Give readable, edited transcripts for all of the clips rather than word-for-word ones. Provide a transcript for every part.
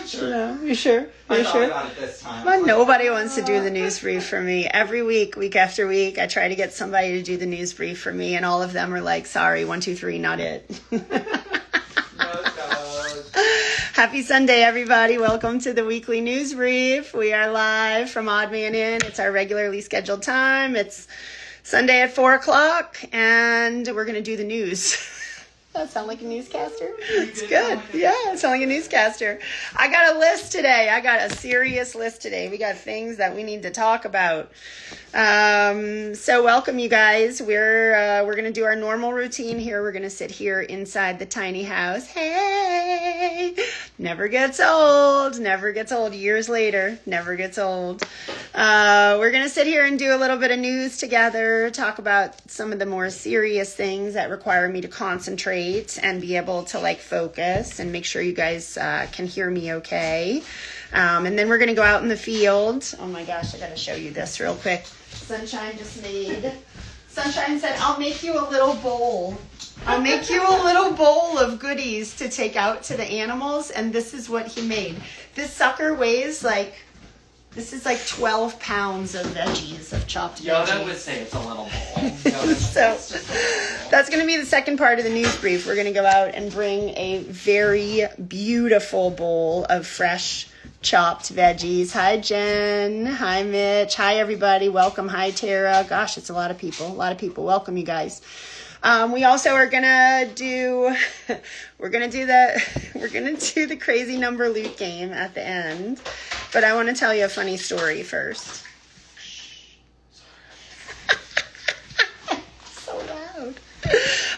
Sure. No, you sure? I thought about it this time. But nobody wants to do the news brief for me. Every week, week after week, I try to get somebody to do the news brief for me, and all of them are like, sorry, 1, 2, 3, not it. Happy Sunday, everybody. Welcome to the weekly news brief. We are live from Odd Man In. It's our regularly scheduled time. It's Sunday at 4 o'clock, and we're going to do the news. That sound like a newscaster? It's good. Yeah, I sound like a newscaster. I got a list today. I got a serious list today. We got things that we need to talk about. So welcome, you guys. We're going to do our normal routine here. We're going to sit here inside the tiny house. Hey! Never gets old. Never gets old. Years later, never gets old. We're going to sit here and do a little bit of news together, talk about some of the more serious things that require me to concentrate and be able to focus and make sure you guys can hear me okay. And then we're going to go out in the field. Oh my gosh, I got to show you this real quick. Sunshine said, I'll make you a little bowl. I'll make you a little bowl of goodies to take out to the animals. And this is what he made. This sucker weighs this is 12 pounds of veggies, of chopped veggies. Yoda would say it's a little bowl. So that's going to be the second part of the news brief. We're going to go out and bring a very beautiful bowl of fresh chopped veggies. Hi, Jen. Hi, Mitch. Hi, everybody. Welcome. Hi, Tara. Gosh, it's a lot of people. Welcome, you guys. We also are gonna do the crazy number loot game at the end, but I want to tell you a funny story first. So loud.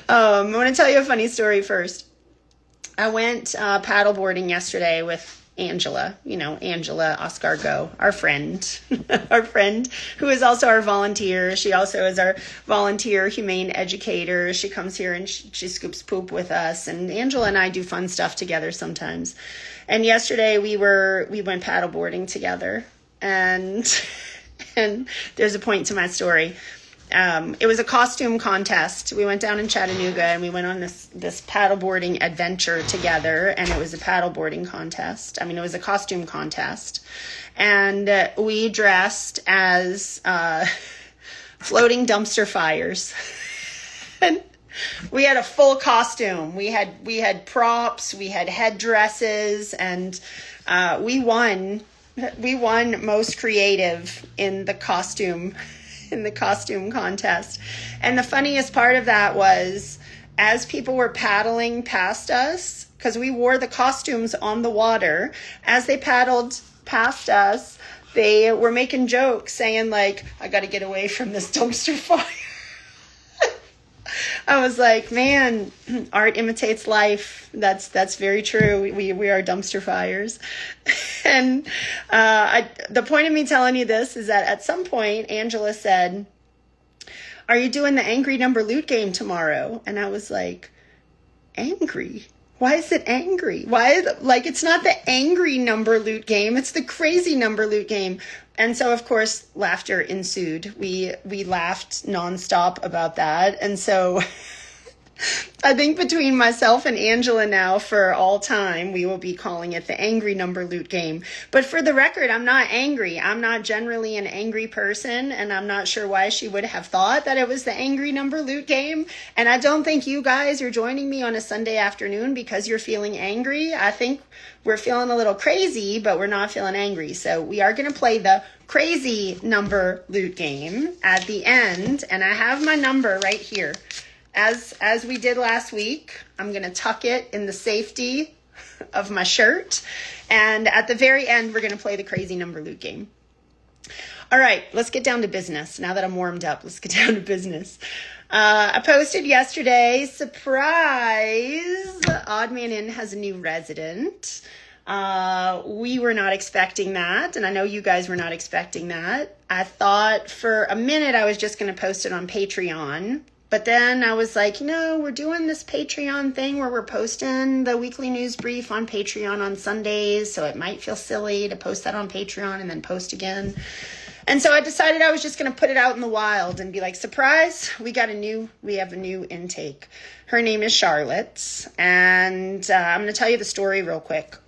I want to tell you a funny story first. I went paddleboarding yesterday with Angela, Angela Oscargo, our friend who is also our volunteer. She also is our volunteer humane educator. She comes here and she scoops poop with us, and Angela and I do fun stuff together sometimes. And yesterday we went paddleboarding together, and there's a point to my story. It was a costume contest. We went down in Chattanooga and we went on this paddleboarding adventure together, and it was a paddleboarding contest. It was a costume contest. And we dressed as floating dumpster fires. And we had a full costume. We had props, we had headdresses, and we won most creative in the costume contest. And the funniest part of that was, as people were paddling past us, because we wore the costumes on the water, as they paddled past us, they were making jokes saying I got to get away from this dumpster fire. I was like, man, art imitates life. That's very true. We are dumpster fires. And the point of me telling you this is that at some point, Angela said, are you doing the angry number loot game tomorrow? And I was like, angry? Why is it angry? Why? It's not the angry number loot game. It's the crazy number loot game. And so, of course, laughter ensued. We laughed nonstop about that. And so I think between myself and Angela now, for all time, we will be calling it the angry number loot game. But for the record, I'm not angry. I'm not generally an angry person, and I'm not sure why she would have thought that it was the angry number loot game. And I don't think you guys are joining me on a Sunday afternoon because you're feeling angry. I think we're feeling a little crazy, but we're not feeling angry. So we are going to play the crazy number loot game at the end, and I have my number right here. As we did last week, I'm going to tuck it in the safety of my shirt. And at the very end, we're going to play the crazy number loot game. All right, let's get down to business. Now that I'm warmed up, let's get down to business. I posted yesterday, surprise, Odd Man In has a new resident. We were not expecting that, and I know you guys were not expecting that. I thought for a minute I was just going to post it on Patreon. But then I was like, we're doing this Patreon thing where we're posting the weekly news brief on Patreon on Sundays, so it might feel silly to post that on Patreon and then post again. And so I decided I was just going to put it out in the wild and be like, surprise, we have a new intake. Her name is Charlotte, and I'm going to tell you the story real quick.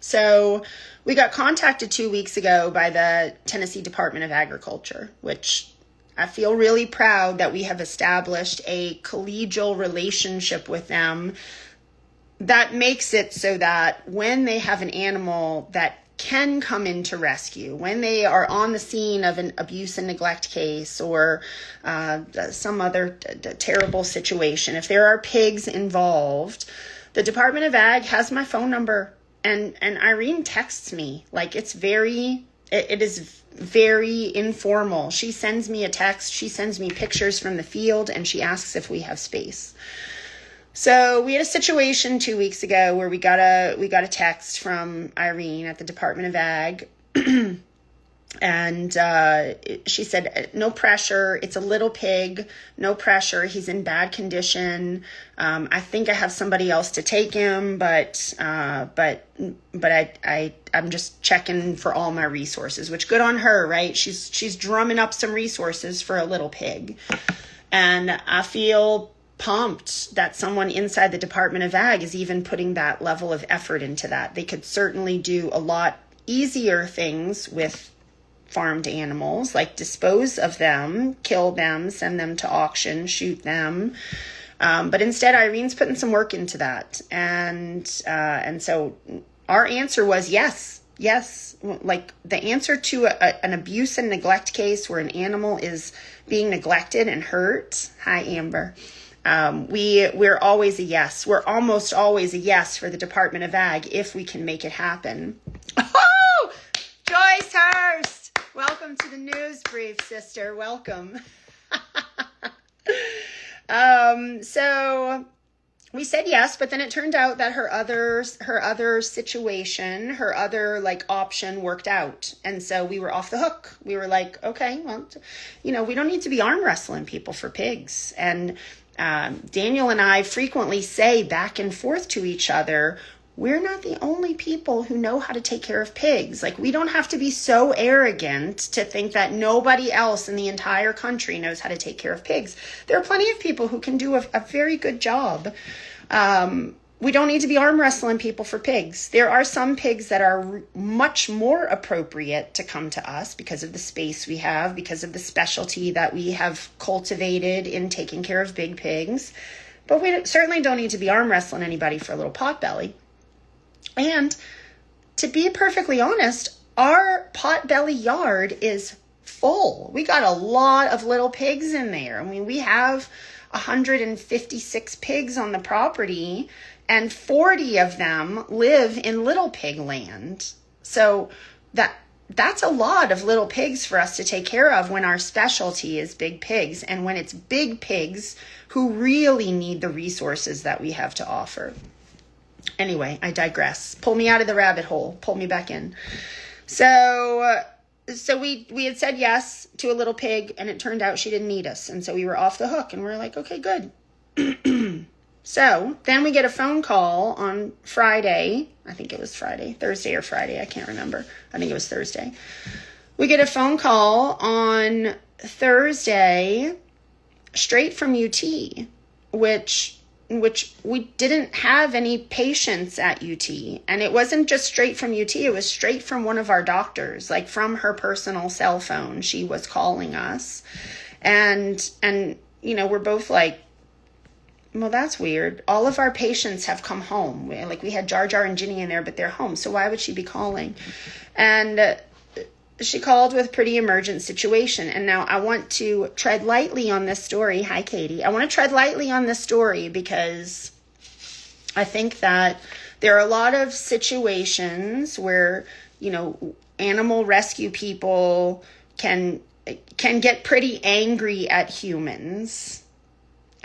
So we got contacted 2 weeks ago by the Tennessee Department of Agriculture, which I feel really proud that we have established a collegial relationship with them that makes it so that when they have an animal that can come into rescue, when they are on the scene of an abuse and neglect case or some other terrible situation, if there are pigs involved, the Department of Ag has my phone number, and Irene texts me. Like, it is very informal. She sends me a text, she sends me pictures from the field, and she asks if we have space. So we had a situation 2 weeks ago where we got a text from Irene at the Department of Ag, and she said, "No pressure. It's a little pig. No pressure. He's in bad condition. I think I have somebody else to take him, but I'm just checking for all my resources." Which, good on her, right? She's drumming up some resources for a little pig, and I feel pumped that someone inside the Department of Ag is even putting that level of effort into that. They could certainly do a lot easier things with farmed animals, like dispose of them, kill them, send them to auction, shoot them. But instead, Irene's putting some work into that. And so our answer was yes. Like the answer to an abuse and neglect case where an animal is being neglected and hurt. Hi, Amber. We're always a yes. We're almost always a yes for the Department of Ag if we can make it happen. Oh, Joyce Hurst, welcome to the news brief, sister. Welcome. So we said yes, but then it turned out that her other situation, her other option worked out. And so we were off the hook. We were like, okay, well, we don't need to be arm wrestling people for pigs. And Daniel and I frequently say back and forth to each other, we're not the only people who know how to take care of pigs. Like, we don't have to be so arrogant to think that nobody else in the entire country knows how to take care of pigs. There are plenty of people who can do a very good job. We don't need to be arm wrestling people for pigs. There are some pigs that are much more appropriate to come to us because of the space we have, because of the specialty that we have cultivated in taking care of big pigs. But we certainly don't need to be arm wrestling anybody for a little potbelly. And to be perfectly honest, our potbelly yard is full. We got a lot of little pigs in there. I mean, we have 156 pigs on the property, and 40 of them live in little pig land. So that's a lot of little pigs for us to take care of when our specialty is big pigs, and when it's big pigs who really need the resources that we have to offer. Anyway, I digress. Pull me out of the rabbit hole. Pull me back in. So we had said yes to a little pig, and it turned out she didn't need us. And so we were off the hook, and we were like, okay, good. So then we get a phone call on Friday. I think it was Friday, Thursday or Friday. I can't remember. I think it was Thursday. We get a phone call on Thursday straight from UT, which we didn't have any patients at UT. And it wasn't just straight from UT. It was straight from one of our doctors, like from her personal cell phone. She was calling us. And we're both like, well, that's weird. All of our patients have come home. We had Jar and Ginny in there, but they're home. So why would she be calling? And she called with a pretty emergent situation. And now I want to tread lightly on this story. Hi, Katie. I want to tread lightly on this story because I think that there are a lot of situations where, animal rescue people can get pretty angry at humans.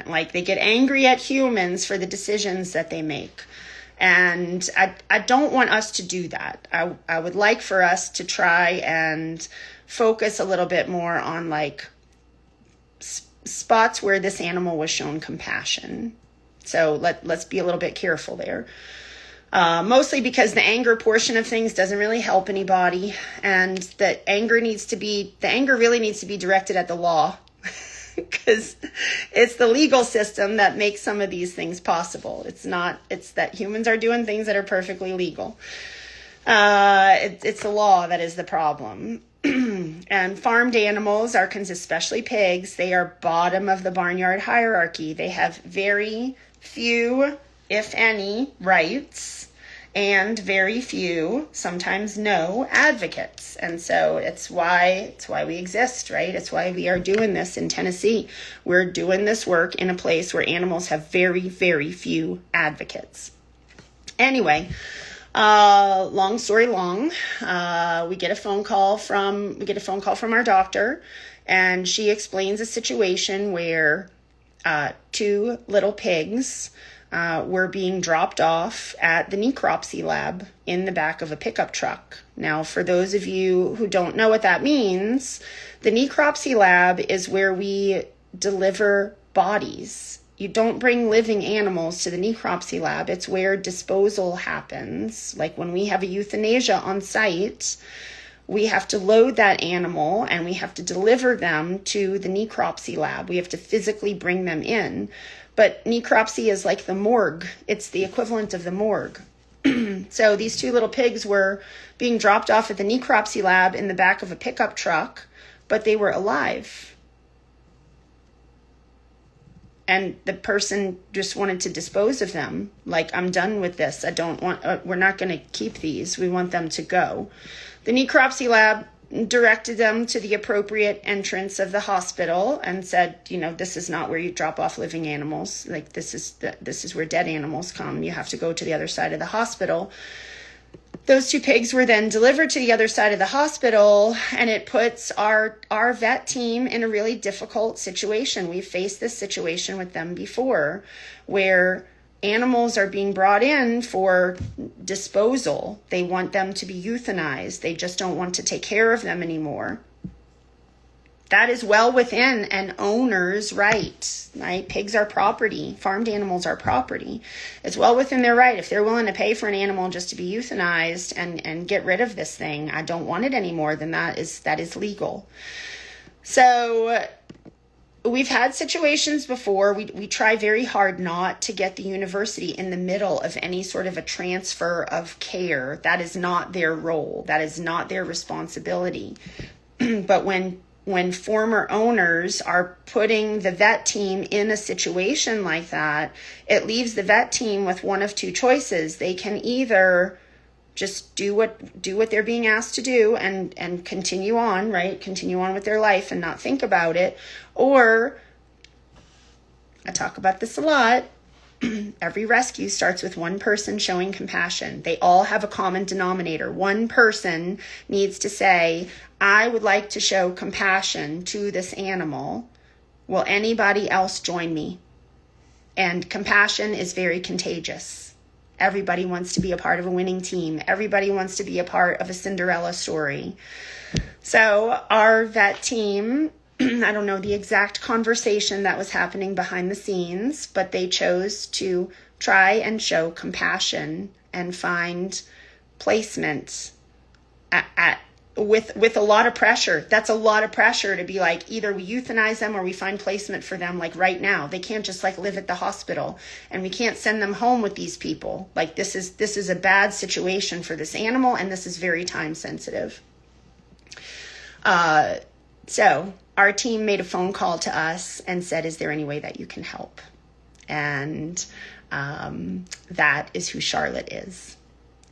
Like, they get angry at humans for the decisions that they make. And I don't want us to do that. I would like for us to try and focus a little bit more on spots where this animal was shown compassion. So let's be a little bit careful there. Mostly because the anger portion of things doesn't really help anybody. And the anger really needs to be directed at the law. because it's the legal system that makes some of these things possible. It's that humans are doing things that are perfectly legal. It's the law that is the problem. And farmed animals especially pigs, they are bottom of the barnyard hierarchy. They have very few, if any, rights, and very few, sometimes no, advocates. And so it's why we exist, right? It's why we are doing this in Tennessee. We're doing this work in a place where animals have very, very few advocates. Anyway, long story long, we get a phone call from our doctor, and she explains a situation where 2 little pigs were being dropped off at the necropsy lab in the back of a pickup truck. Now, for those of you who don't know what that means, the necropsy lab is where we deliver bodies. You don't bring living animals to the necropsy lab. It's where disposal happens. Like when we have a euthanasia on site, we have to load that animal and we have to deliver them to the necropsy lab. We have to physically bring them in. But necropsy is like the morgue. It's the equivalent of the morgue. So these 2 little pigs were being dropped off at the necropsy lab in the back of a pickup truck, but they were alive. And the person just wanted to dispose of them. Like, I'm done with this. We're not going to keep these. We want them to go. The necropsy lab directed them to the appropriate entrance of the hospital and said, this is not where you drop off living animals. Like, this is where dead animals come. You have to go to the other side of the hospital. Those 2 pigs were then delivered to the other side of the hospital, and it puts our vet team in a really difficult situation. We've faced this situation with them before, where animals are being brought in for disposal. They want them to be euthanized. They just don't want to take care of them anymore. That is well within an owner's right, right? Pigs are property. Farmed animals are property. It's well within their right. If they're willing to pay for an animal just to be euthanized and get rid of this thing, I don't want it anymore, then that is legal. So we've had situations before. We try very hard not to get the university in the middle of any sort of a transfer of care. That is not their role. That is not their responsibility. But when former owners are putting the vet team in a situation like that, it leaves the vet team with one of 2 choices. They can either just do what they're being asked to do and continue on, right? Continue on with their life and not think about it. Or, I talk about this a lot, every rescue starts with one person showing compassion. They all have a common denominator. One person needs to say, I would like to show compassion to this animal. Will anybody else join me? And compassion is very contagious. Everybody wants to be a part of a winning team. Everybody wants to be a part of a Cinderella story. So our vet team, I don't know the exact conversation that was happening behind the scenes, but they chose to try and show compassion and find placement with a lot of pressure. That's a lot of pressure to be like, either we euthanize them or we find placement for them like right now. They can't just like live at the hospital, and we can't send them home with these people. Like this is a bad situation for this animal, and this is very time sensitive. So our team made a phone call to us and said, is there any way that you can help? And that is who Charlotte is.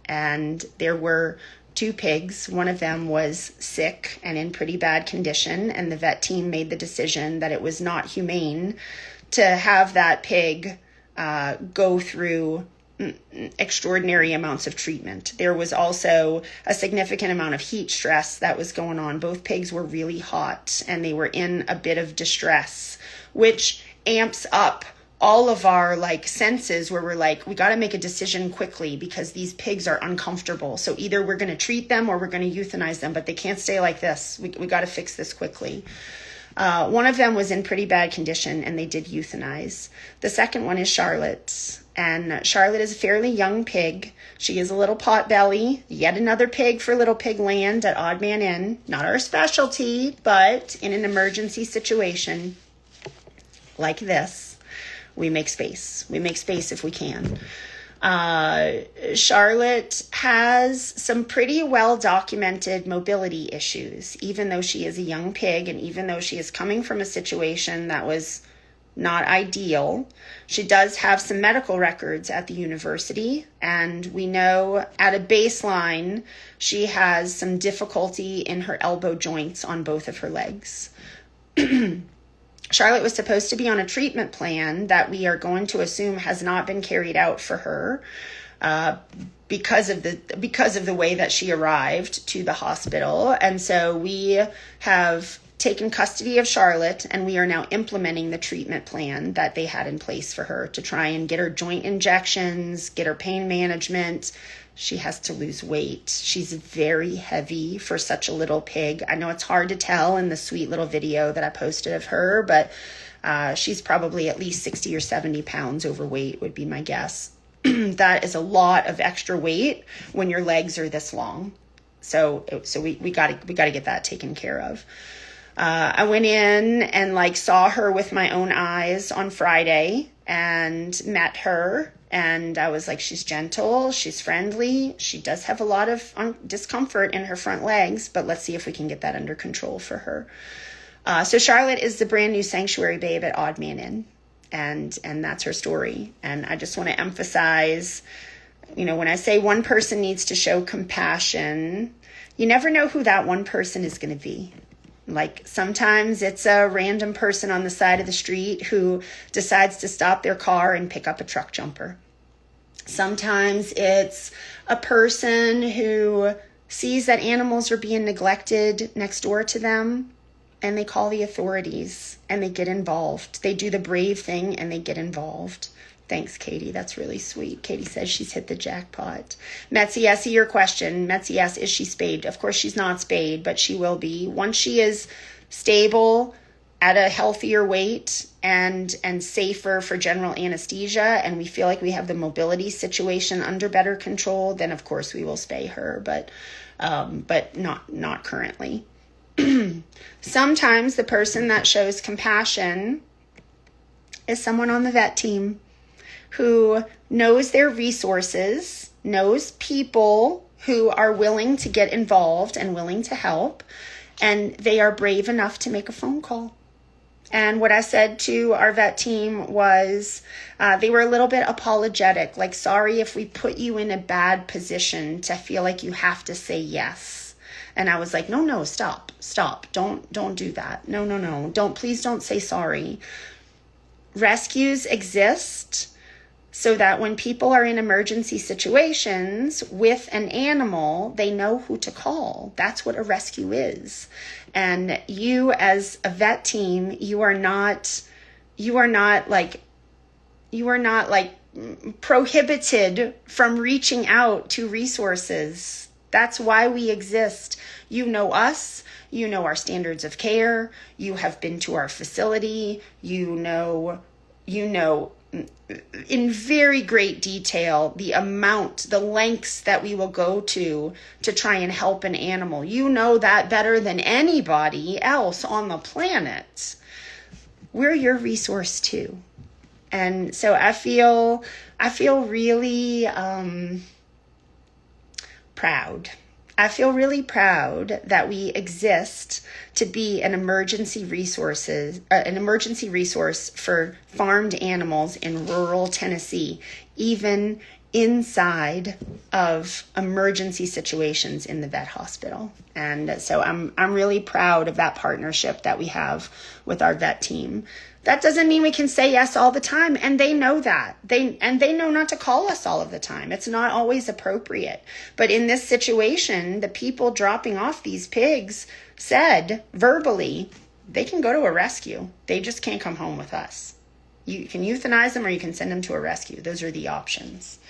And there were 2 pigs. One of them was sick and in pretty bad condition, and the vet team made the decision that it was not humane to have that pig go through extraordinary amounts of treatment. There was also a significant amount of heat stress that was going on. Both pigs were really hot and they were in a bit of distress, which amps up all of our senses, where we're like, we got to make a decision quickly because these pigs are uncomfortable. So either we're going to treat them or we're going to euthanize them, but they can't stay like this. We got to fix this quickly. One of them was in pretty bad condition and they did euthanize. The second one is Charlotte. And Charlotte is a fairly young pig. She is a little potbelly, yet another pig for Little Pig Land at Odd Man Inn. Not our specialty, but in an emergency situation. like this, we make space. We make space if we can. Charlotte has some pretty well documented mobility issues, even though she is a young pig and even though she is coming from a situation that was not ideal. She does have some medical records at the university, and we know at a baseline she has some difficulty in her elbow joints on both of her legs. Charlotte was supposed to be on a treatment plan that we are going to assume has not been carried out for her because of the way that she arrived to the hospital. And so we have taken custody of Charlotte, and we are now implementing the treatment plan that they had in place for her to try and get her joint injections, get her pain management. She has to lose weight. She's very heavy for such a little pig. I know it's hard to tell in the sweet little video that I posted of her, but she's probably at least 60 or 70 pounds overweight would be my guess. That is a lot of extra weight when your legs are this long. So we got to get that taken care of. I went in and saw her with my own eyes on Friday and met her. And I was like, she's gentle, she's friendly. She does have a lot of discomfort in her front legs, but let's see if we can get that under control for her. So Charlotte is the brand new sanctuary babe at Odd Man Inn. And that's her story. And I just want to emphasize, when I say one person needs to show compassion, you never know who that one person is going to be. Sometimes it's a random person on the side of the street who decides to stop their car and pick up a truck jumper. Sometimes it's a person who sees that animals are being neglected next door to them, and they call the authorities and they get involved. They do the brave thing and they get involved. Thanks, Katie. That's really sweet. Katie says she's hit the jackpot. Metzi, I see your question. Metzi asks, is she spayed? Of course, she's not spayed, but she will be. Once she is stable, at a healthier weight, and safer for general anesthesia, and we feel like we have the mobility situation under better control, then of course we will spay her, but not currently. Sometimes the person that shows compassion is someone on the vet team who knows their resources, knows people who are willing to get involved and willing to help, and they are brave enough to make a phone call. And what I said to our vet team was they were a little bit apologetic, sorry if we put you in a bad position to feel like you have to say yes. And I was like, no, stop, don't do that. No, please don't say sorry. Rescues exist so that when people are in emergency situations with an animal, they know who to call. That's what a rescue is. And you as a vet team, you are not prohibited from reaching out to resources. That's why we exist. You know us, you know our standards of care, you have been to our facility, you know in very great detail the lengths that we will go to try and help an animal. You know that better than anybody else on the planet. We're your resource too. And so I feel really proud. I feel really proud that we exist to be an emergency resource for farmed animals in rural Tennessee, even inside of emergency situations in the vet hospital. And so I'm really proud of that partnership that we have with our vet team. That doesn't mean we can say yes all the time, and they know that. They know not to call us all of the time. It's not always appropriate. But in this situation, the people dropping off these pigs said verbally, they can go to a rescue. They just can't come home with us. You can euthanize them or you can send them to a rescue. Those are the options.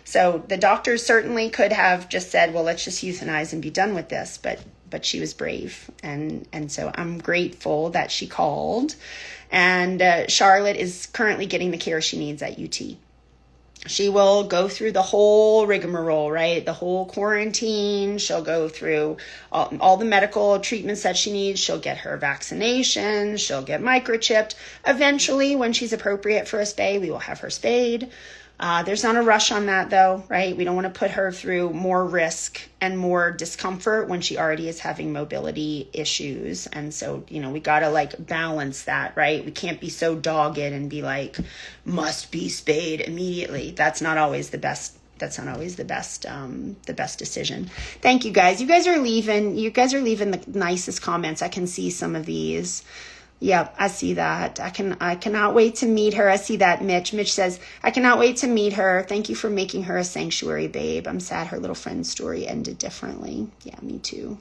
So the doctors certainly could have just said, well, let's just euthanize and be done with this. But she was brave. And so I'm grateful that she called. And Charlotte is currently getting the care she needs at UT. She will go through the whole rigmarole, right? The whole quarantine. She'll go through all the medical treatments that she needs. She'll get her vaccination. She'll get microchipped. Eventually, when she's appropriate for a spay, we will have her spayed. There's not a rush on that though, right? We don't want to put her through more risk and more discomfort when she already is having mobility issues. And so, we got to like balance that, right? We can't be so dogged and be like, must be spayed immediately. That's not always the best. That's not always the best decision. Thank you guys. You guys are leaving the nicest comments. I can see some of these. Yep, I see that. I cannot wait to meet her. I see that, Mitch. Mitch says, I cannot wait to meet her. Thank you for making her a sanctuary babe. I'm sad her little friend's story ended differently. Yeah, me too.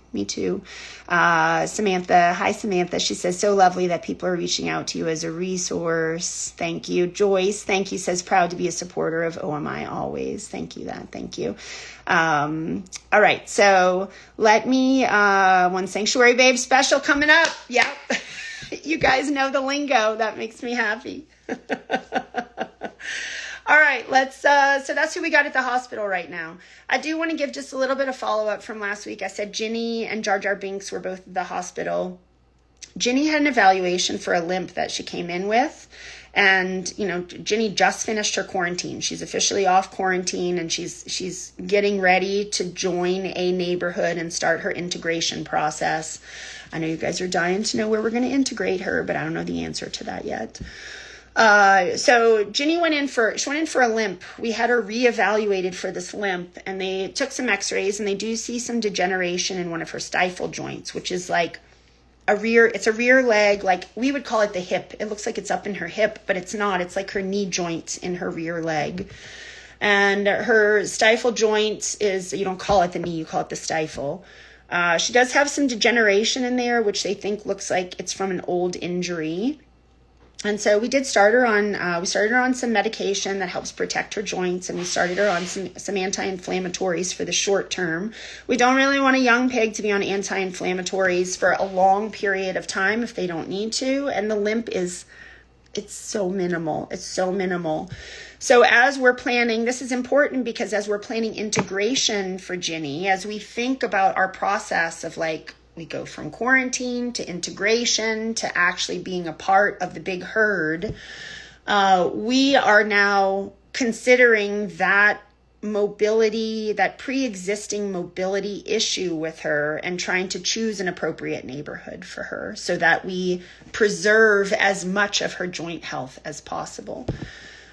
Samantha, hi Samantha. She says, so lovely that people are reaching out to you as a resource. Thank you. Joyce, thank you, says, proud to be a supporter of OMI always. Thank you, thank you. All right, so let me, one sanctuary babe special coming up. Yep. You guys know the lingo. That makes me happy. All right, so that's who we got at the hospital right now. I do want to give just a little bit of follow-up from last week. I said Ginny and Jar Binks were both at the hospital. Ginny had an evaluation for a limp that she came in with. And, Ginny just finished her quarantine. She's officially off quarantine and she's getting ready to join a neighborhood and start her integration process. I know you guys are dying to know where we're going to integrate her, but I don't know the answer to that yet. So Ginny went in for a limp. We had her reevaluated for this limp and they took some x-rays and they do see some degeneration in one of her stifle joints, which is like it's a rear leg, like we would call it the hip. It looks like it's up in her hip, but it's not. It's like her knee joint in her rear leg. And her stifle joint is, you don't call it the knee, you call it the stifle. She does have some degeneration in there, which they think looks like it's from an old injury. And so we did start her on some medication that helps protect her joints, and we started her on some anti-inflammatories for the short term. We don't really want a young pig to be on anti-inflammatories for a long period of time if they don't need to. And the limp it's so minimal. It's so minimal. So as we're planning, this is important because as we're planning integration for Ginny, as we think about our process of like, we go from quarantine to integration to actually being a part of the big herd, we are now considering that mobility, that pre-existing mobility issue with her and trying to choose an appropriate neighborhood for her so that we preserve as much of her joint health as possible.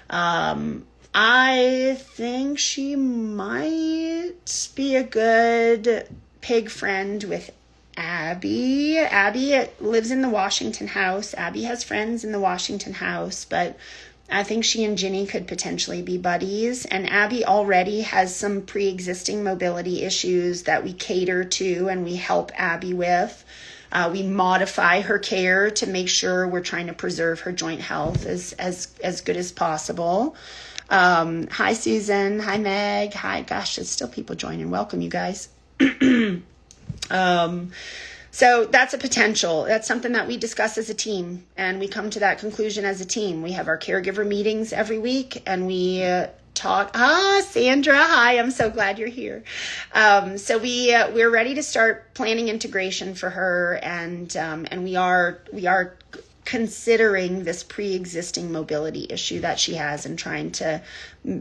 I think she might be a good pig friend with Abby. Abby lives in the Washington house. Abby has friends in the Washington house, but I think she and Ginny could potentially be buddies. And Abby already has some pre-existing mobility issues that we cater to and we help Abby with. We modify her care to make sure we're trying to preserve her joint health as good as possible. Hi, Susan. Hi, Meg. Hi, gosh, there's still people joining. Welcome, you guys. So that's a potential. That's something that we discuss as a team, and we come to that conclusion as a team. We have our caregiver meetings every week, and we talk. Sandra, hi! I'm so glad you're here. So we're ready to start planning integration for her, and we are considering this pre-existing mobility issue that she has and trying to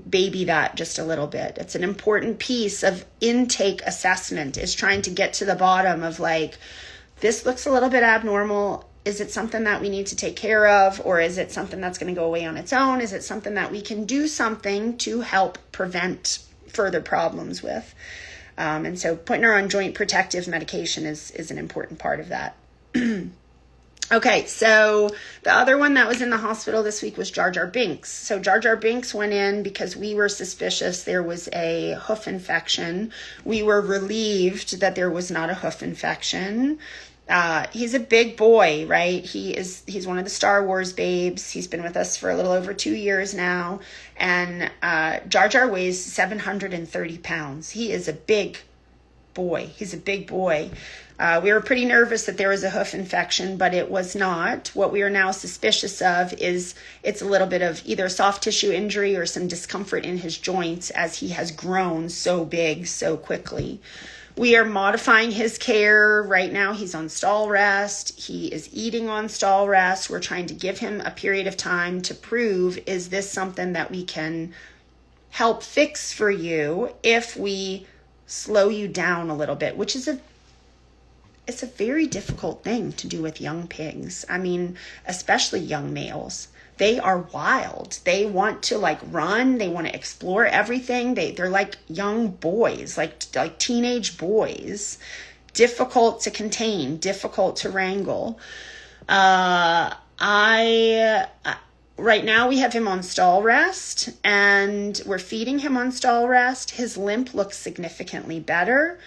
baby that just a little bit. It's an important piece of intake assessment, is trying to get to the bottom of like, this looks a little bit abnormal. Is it something that we need to take care of, or is it something that's going to go away on its own? Is it something that we can do something to help prevent further problems with? And so putting her on joint protective medication is an important part of that. Okay, so the other one that was in the hospital this week was Jar Binks. So Jar Binks went in because we were suspicious there was a hoof infection. We were relieved that there was not a hoof infection. He's a big boy, right? He's one of the Star Wars babes. He's been with us for a little over 2 years now. And Jar weighs 730 pounds. He is a big boy. He's a big boy. We were pretty nervous that there was a hoof infection, but it was not. What we are now suspicious of is it's a little bit of either soft tissue injury or some discomfort in his joints as he has grown so big so quickly. We are modifying his care. Right now, he's on stall rest. He is eating on stall rest. We're trying to give him a period of time to prove, is this something that we can help fix for you if we slow you down a little bit, which is it's a very difficult thing to do with young pigs. I mean, especially young males. They are wild. They want to like run. They want to explore everything. They're like young boys, like teenage boys. Difficult to contain, difficult to wrangle. Right now we have him on stall rest and we're feeding him on stall rest. His limp looks significantly better.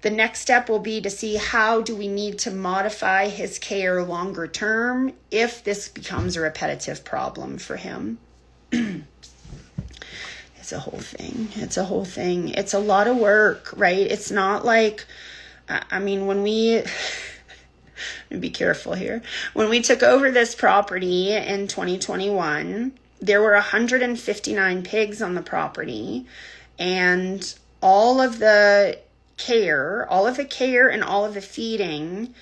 The next step will be to see how do we need to modify his care longer term if this becomes a repetitive problem for him. It's a whole thing. It's a whole thing. It's a lot of work, right? It's not like, I mean, when we, be careful here. When we took over this property in 2021, there were 159 pigs on the property, and all of the care and all of the feeding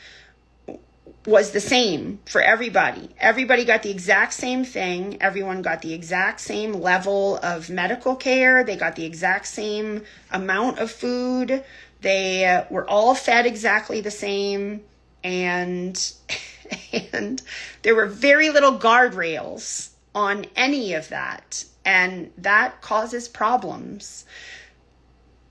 was the same for everybody. Everybody got the exact same thing. Everyone got the exact same level of medical care. They got the exact same amount of food. They were all fed exactly the same. And there were very little guardrails on any of that. And that causes problems.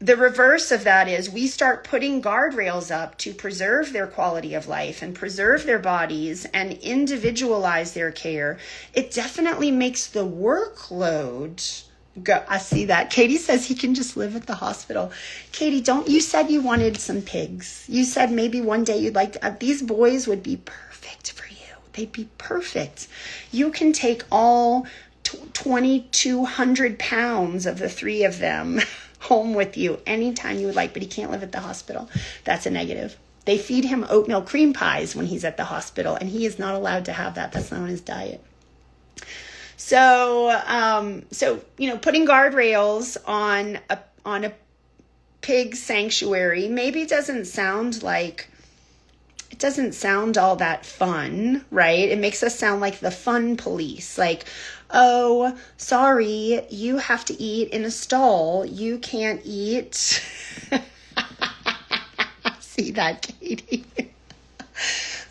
The reverse of that is we start putting guardrails up to preserve their quality of life and preserve their bodies and individualize their care. It definitely makes the workload go. I see that. Katie says he can just live at the hospital. Katie, you said you wanted some pigs. You said maybe one day you'd like to, these boys would be perfect for you. They'd be perfect. You can take all 2,200 pounds of the three of them home with you anytime you would like, but he can't live at the hospital. That's a negative. They feed him oatmeal cream pies when he's at the hospital, and he is not allowed to have that. That's not on his diet. So putting guardrails on a pig sanctuary maybe doesn't sound all that fun, right? It makes us sound like the fun police, like, oh, sorry, you have to eat in a stall. You can't eat. See that, Katie?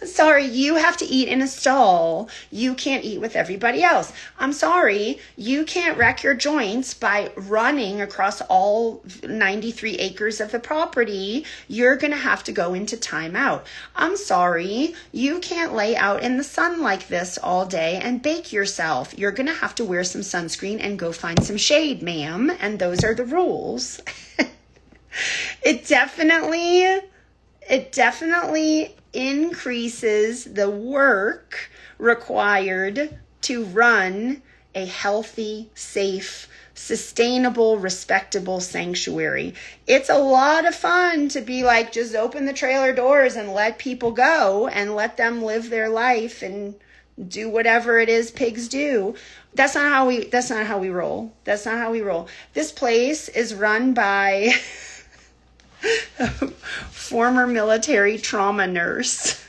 Sorry, you have to eat in a stall. You can't eat with everybody else. I'm sorry, you can't wreck your joints by running across all 93 acres of the property. You're going to have to go into timeout. I'm sorry, you can't lay out in the sun like this all day and bake yourself. You're going to have to wear some sunscreen and go find some shade, ma'am. And those are the rules. It definitely increases the work required to run a healthy, safe, sustainable, respectable sanctuary. It's a lot of fun to be like, just open the trailer doors and let people go and let them live their life and do whatever it is pigs do. That's not how we roll. That's not how we roll. This place is run by former military trauma nurse.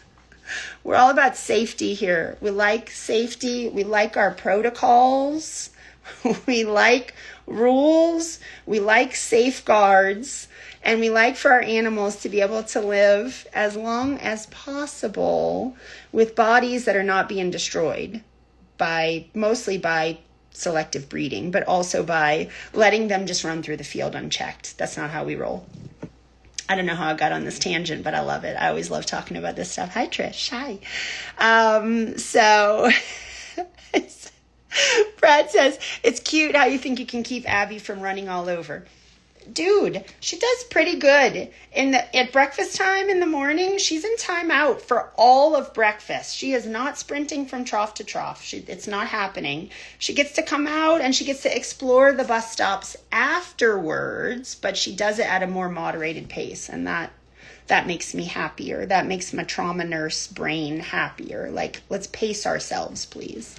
We're all about safety here. We like safety. We like our protocols. We like rules. We like safeguards. And we like for our animals to be able to live as long as possible with bodies that are not being destroyed mostly by selective breeding, but also by letting them just run through the field unchecked. That's not how we roll. I don't know how I got on this tangent, but I love it. I always love talking about this stuff. Hi, Trish. Hi. So Brad says, it's cute how you think you can keep Abby from running all over. dude, she does pretty good. At breakfast time in the morning, she's in timeout for all of breakfast. She is not sprinting from trough to trough. It's not happening. She gets to come out and she gets to explore the bus stops afterwards, but she does it at a more moderated pace, and that makes me happier. That makes my trauma nurse brain happier. Like, let's pace ourselves, please.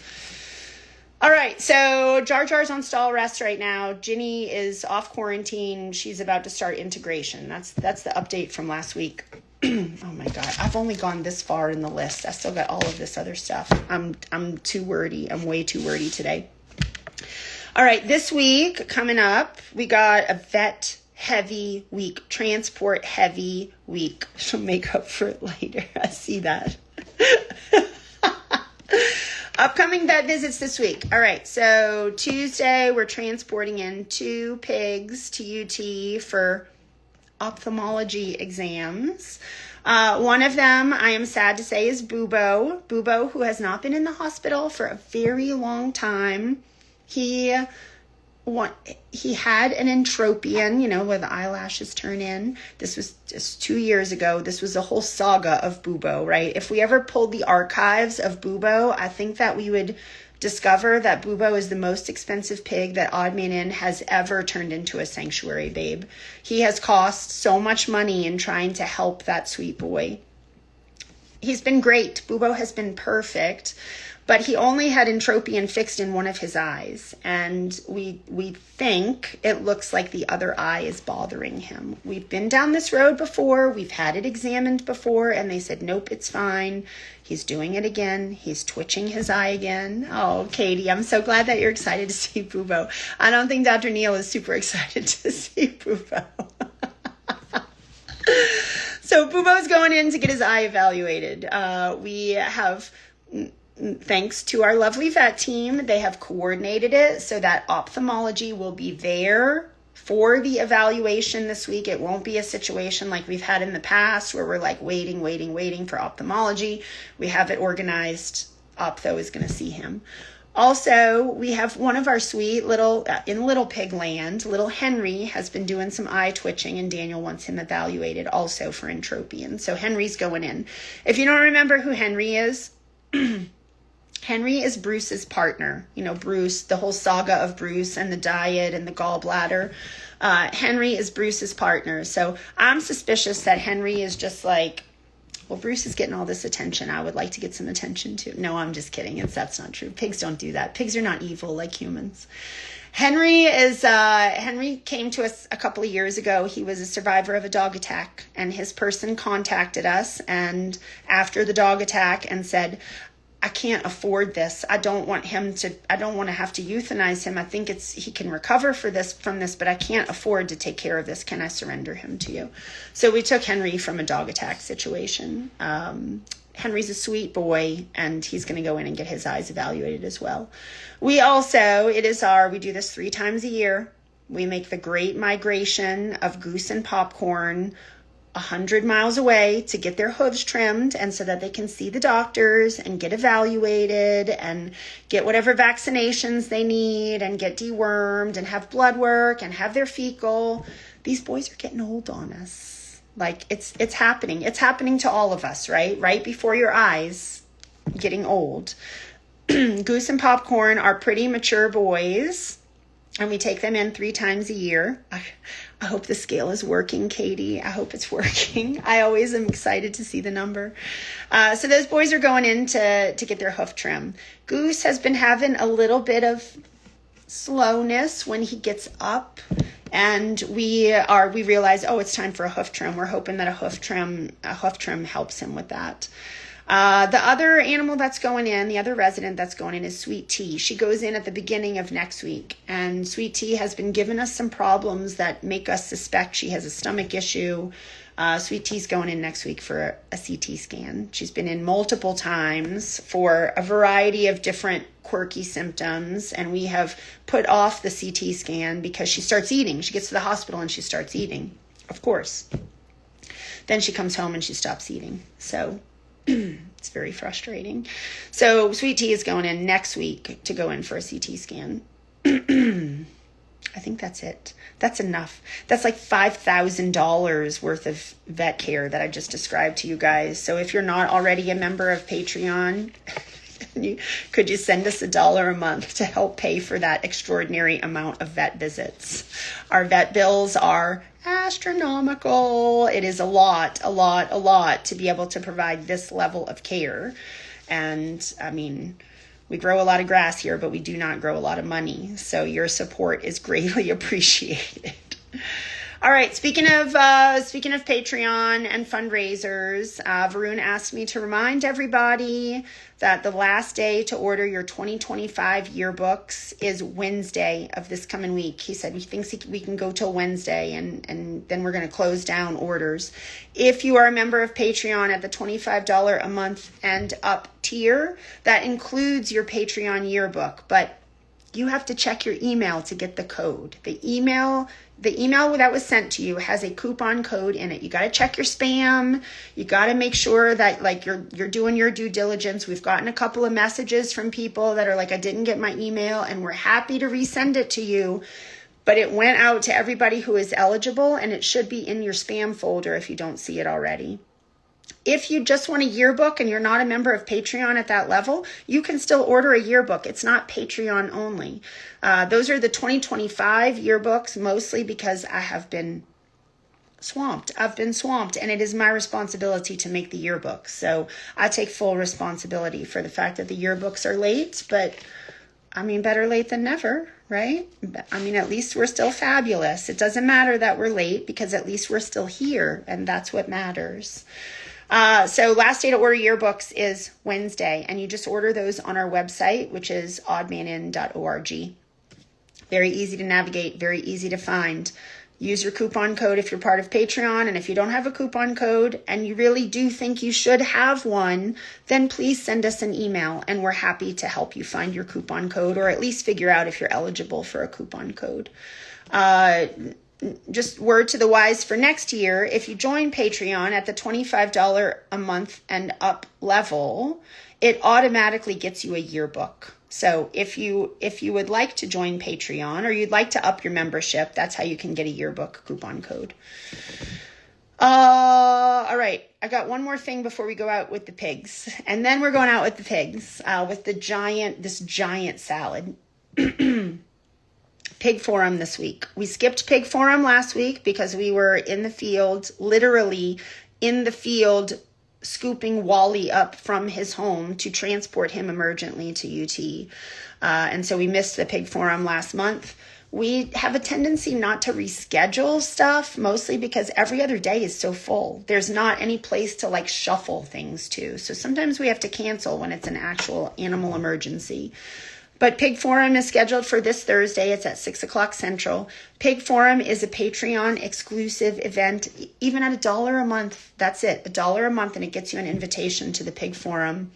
All right, so Jar Jar's on stall rest right now. Ginny is off quarantine. She's about to start integration. That's the update from last week. Oh my God, I've only gone this far in the list. I still got all of this other stuff. I'm too wordy. I'm way too wordy today. All right, this week coming up, we got a vet heavy week, transport heavy week. She'll make up for it later. I see that. Upcoming vet visits this week. All right, so Tuesday, we're transporting in 2 pigs to UT for ophthalmology exams. One of them, I am sad to say, is Bubo. Bubo, who has not been in the hospital for a very long time. He had an entropion, where the eyelashes turn in. This was just 2 years ago. This was a whole saga of Bubo, right? If we ever pulled the archives of Bubo, I think that we would discover that Bubo is the most expensive pig that Odd Man Inn has ever turned into a sanctuary babe. He has cost so much money in trying to help that sweet boy. He's been great. Bubo has been perfect. But he only had entropion fixed in one of his eyes, and we think it looks like the other eye is bothering him. We've been down this road before. We've had it examined before, and they said, nope, it's fine. He's doing it again. He's twitching his eye again. Oh, Katie, I'm so glad that you're excited to see Bubo. I don't think Dr. Neal is super excited to see Bubo. So Bubo's going in to get his eye evaluated. We have... Thanks to our lovely vet team, they have coordinated it so that ophthalmology will be there for the evaluation this week. It won't be a situation like we've had in the past where we're like waiting for ophthalmology. We have it organized. Optho is going to see him. Also, we have one of our sweet little, in Little Pig Land, little Henry has been doing some eye twitching, and Daniel wants him evaluated also for entropion. So Henry's going in. If you don't remember who Henry is, Henry is Bruce's partner. Bruce, the whole saga of Bruce and the diet and the gallbladder. Henry is Bruce's partner. So I'm suspicious that Henry is just like, well, Bruce is getting all this attention. I would like to get some attention too. No, I'm just kidding. That's not true. Pigs don't do that. Pigs are not evil like humans. Henry came to us a couple of years ago. He was a survivor of a dog attack, and his person contacted us and after the dog attack and said, I can't afford this. I don't want to have to euthanize him. I think he can recover from this, but I can't afford to take care of this. Can I surrender him to you? So we took Henry from a dog attack situation. Henry's a sweet boy, and he's going to go in and get his eyes evaluated as well. We do this 3 times a year. We make the great migration of Goose and Popcorn 100 miles away to get their hooves trimmed, and so that they can see the doctors and get evaluated and get whatever vaccinations they need and get dewormed and have blood work and have their fecal. These boys are getting old on us. Like, it's happening. It's happening to all of us, right? Right before your eyes, getting old. Goose and Popcorn are pretty mature boys, and we take them in 3 times a year. I hope the scale is working, Katie. I hope it's working. I always am excited to see the number. So those boys are going in to get their hoof trim. Goose has been having a little bit of slowness when he gets up, and we realize, it's time for a hoof trim. We're hoping that a hoof trim helps him with that. The other animal that's going in, the other resident that's going in, is Sweet Tea. She goes in at the beginning of next week, and Sweet Tea has been giving us some problems that make us suspect she has a stomach issue. Sweet Tea's going in next week for a CT scan. She's been in multiple times for a variety of different quirky symptoms, and we have put off the CT scan because she starts eating. She gets to the hospital and she starts eating, of course. Then she comes home and she stops eating. So it's very frustrating. So Sweet Tea is going in next week to go in for a CT scan. I think that's it. That's enough. That's like $5,000 worth of vet care that I just described to you guys. So if you're not already a member of Patreon, could you send us $1 a month to help pay for that extraordinary amount of vet visits? Our vet bills are astronomical. It is a lot to be able to provide this level of care. And I mean, we grow a lot of grass here, but we do not grow a lot of money. So your support is greatly appreciated. All right. Speaking of Patreon and fundraisers, Varun asked me to remind everybody that the last day to order your 2025 yearbooks is Wednesday of this coming week. He said he thinks we can go till Wednesday, and then we're going to close down orders. If you are a member of Patreon at the $25 a month and up tier, that includes your Patreon yearbook, but you have to check your email to get the code. The email that was sent to you has a coupon code in it. You got to check your spam. You got to make sure that like you're doing your due diligence. We've gotten a couple of messages from people that are like, I didn't get my email, and we're happy to resend it to you. But it went out to everybody who is eligible, and it should be in your spam folder if you don't see it already. If you just want a yearbook and you're not a member of Patreon at that level, you can still order a yearbook. It's not Patreon only. Those are the 2025 yearbooks, mostly because I have been swamped. I've been swamped, and it is my responsibility to make the yearbooks. So I take full responsibility for the fact that the yearbooks are late, but I mean, better late than never, right? I mean, at least we're still fabulous. It doesn't matter that we're late because at least we're still here, and that's what matters. So last day to order yearbooks is Wednesday, and you just order those on our website, which is oddmanin.org. Very easy to navigate, very easy to find. Use your coupon code if you're part of Patreon, and if you don't have a coupon code and you really do think you should have one, then please send us an email, and we're happy to help you find your coupon code, or at least figure out if you're eligible for a coupon code. Just word to the wise for next year, if you join Patreon at the $25 a month and up level, it automatically gets you a yearbook. So if you would like to join Patreon, or you'd like to up your membership, that's how you can get a yearbook coupon code. All right. I got one more thing before we go out with the pigs. And then we're going out with the pigs, with this giant salad. Pig forum this week. We skipped pig forum last week because we were in the field, literally in the field, scooping Wally up from his home to transport him emergently to UT. And so we missed the pig forum last month. We have a tendency not to reschedule stuff, mostly because every other day is so full. There's not any place to like shuffle things to. So sometimes we have to cancel when it's an actual animal emergency. But Pig Forum is scheduled for this Thursday. It's at 6 o'clock Central. Pig Forum is a Patreon exclusive event, even at $1 a month. That's it, $1 a month, and it gets you an invitation to the Pig Forum.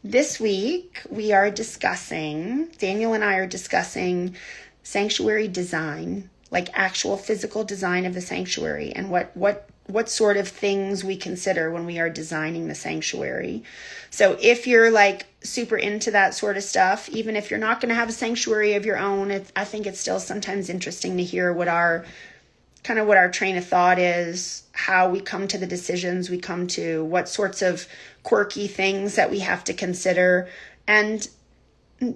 This week, Daniel and I are discussing sanctuary design, like actual physical design of the sanctuary, and what sort of things we consider when we are designing the sanctuary. So if you're like super into that sort of stuff, even if you're not going to have a sanctuary of your own, I think it's still sometimes interesting to hear what our train of thought is, how we come to the decisions we come to, what sorts of quirky things that we have to consider. And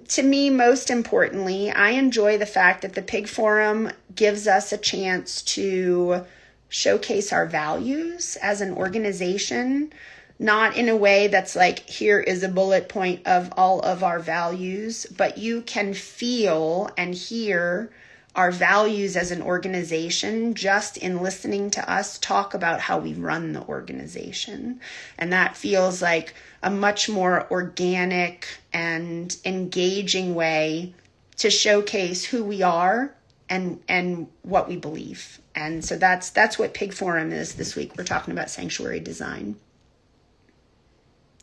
to me, most importantly, I enjoy the fact that the Pig Forum gives us a chance to showcase our values as an organization, not in a way that's like, here is a bullet point of all of our values, but you can feel and hear our values as an organization just in listening to us talk about how we run the organization. And that feels like a much more organic and engaging way to showcase who we are and what we believe. And so that's what Pig Forum is this week. We're talking about sanctuary design.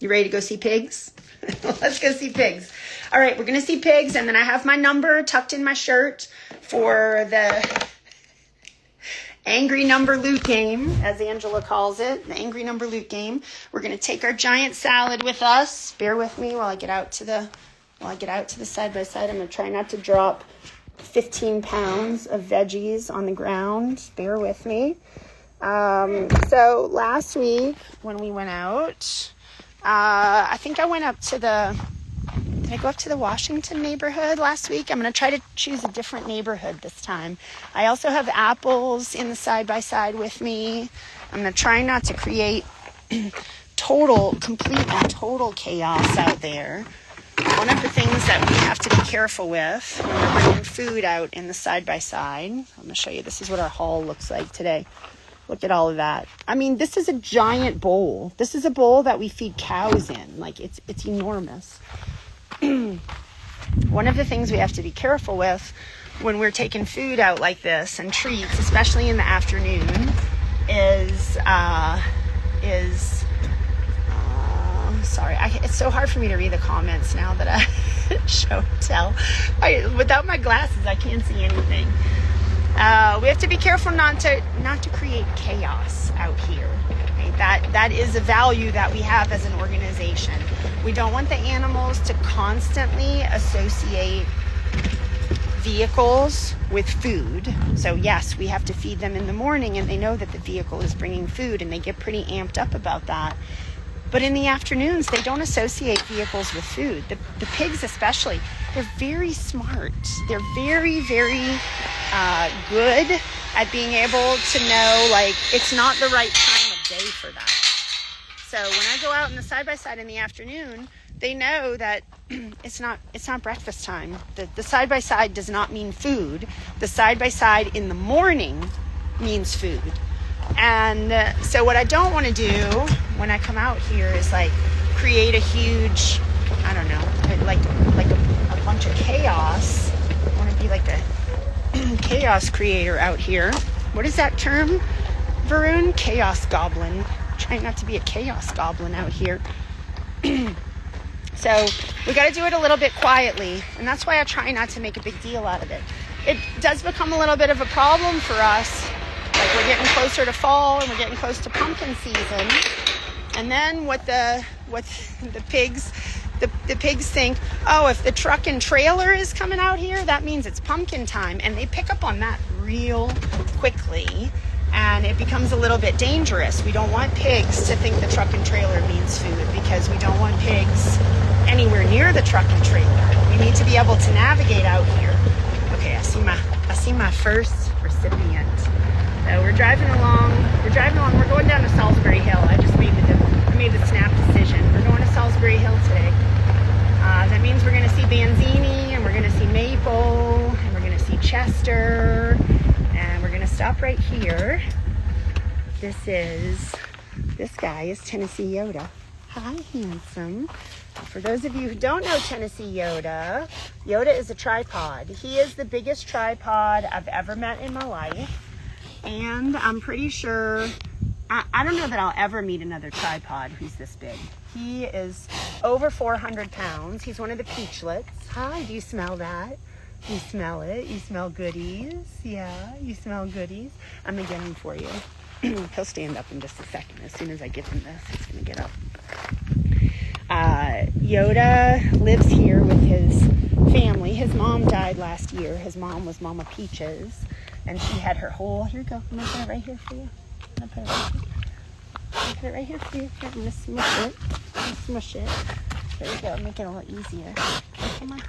You ready to go see pigs? Let's go see pigs. All right, we're going to see pigs, and then I have my number tucked in my shirt for the angry number loot game, as Angela calls it, the angry number loot game. We're going to take our giant salad with us. Bear with me while I get out to the side by side. I'm going to try not to drop 15 pounds of veggies on the ground. Bear with me. So last week when we went out, I think I went up to did I go up to the Washington neighborhood last week? I'm going to try to choose a different neighborhood this time. I also have apples in the side-by-side with me. I'm going to try not to create complete and total chaos out there. One of the things that we have to be careful with when we're bringing food out in the side-by-side, I'm going to show you, this is what our haul looks like today. Look at all of that. I mean, this is a giant bowl. This is a bowl that we feed cows in. Like, it's enormous. One of the things we have to be careful with when we're taking food out like this and treats, especially in the afternoon, is sorry, it's so hard for me to read the comments now that I show and tell. Without my glasses, I can't see anything. We have to be careful not to create chaos out here. Right? That is a value that we have as an organization. We don't want the animals to constantly associate vehicles with food. So yes, we have to feed them in the morning, and they know that the vehicle is bringing food, and they get pretty amped up about that. But in the afternoons, they don't associate vehicles with food. The pigs especially, they're very smart. They're very, very good at being able to know, like, it's not the right time of day for that. So when I go out in the side-by-side in the afternoon, they know that it's not breakfast time. The side-by-side does not mean food. The side-by-side in the morning means food. And so what I don't want to do when I come out here is like create a huge, I don't know, like a bunch of chaos. I want to be like the chaos creator out here. What is that term, Varun? Chaos goblin. I'm trying not to be a chaos goblin out here. So we got to do it a little bit quietly, and that's why I try not to make a big deal out of it. It does become a little bit of a problem for us. Like, we're getting closer to fall and we're getting close to pumpkin season. And then what the pigs think, oh, if the truck and trailer is coming out here, that means it's pumpkin time. And they pick up on that real quickly. And it becomes a little bit dangerous. We don't want pigs to think the truck and trailer means food, because we don't want pigs anywhere near the truck and trailer. We need to be able to navigate out here. Okay, I see my first recipient. So we're driving along. We're going down to Salisbury Hill. I just made the snap decision. We're going to Salisbury Hill today. That means we're going to see Banzini, and we're going to see Maple, and we're going to see Chester, and we're going to stop right here. This guy is Tennessee Yoda. Hi, handsome. For those of you who don't know Tennessee Yoda, Yoda is a tripod. He is the biggest tripod I've ever met in my life. And I'm pretty sure, I don't know that I'll ever meet another tripod who's this big. He is over 400 pounds. He's one of the peachlets. Hi, do you smell that? You smell it? You smell goodies? Yeah, you smell goodies? I'm going to get him for you. He'll stand up in just a second. As soon as I give him this, he's going to get up. Yoda lives here with his family. His mom died last year. His mom was Mama Peaches. And she had her whole, here you go, I'm going to put it right here for you. I'm going to put it right here for you. Here, I'm going to smush it. There you go, make it a little easier. Come on.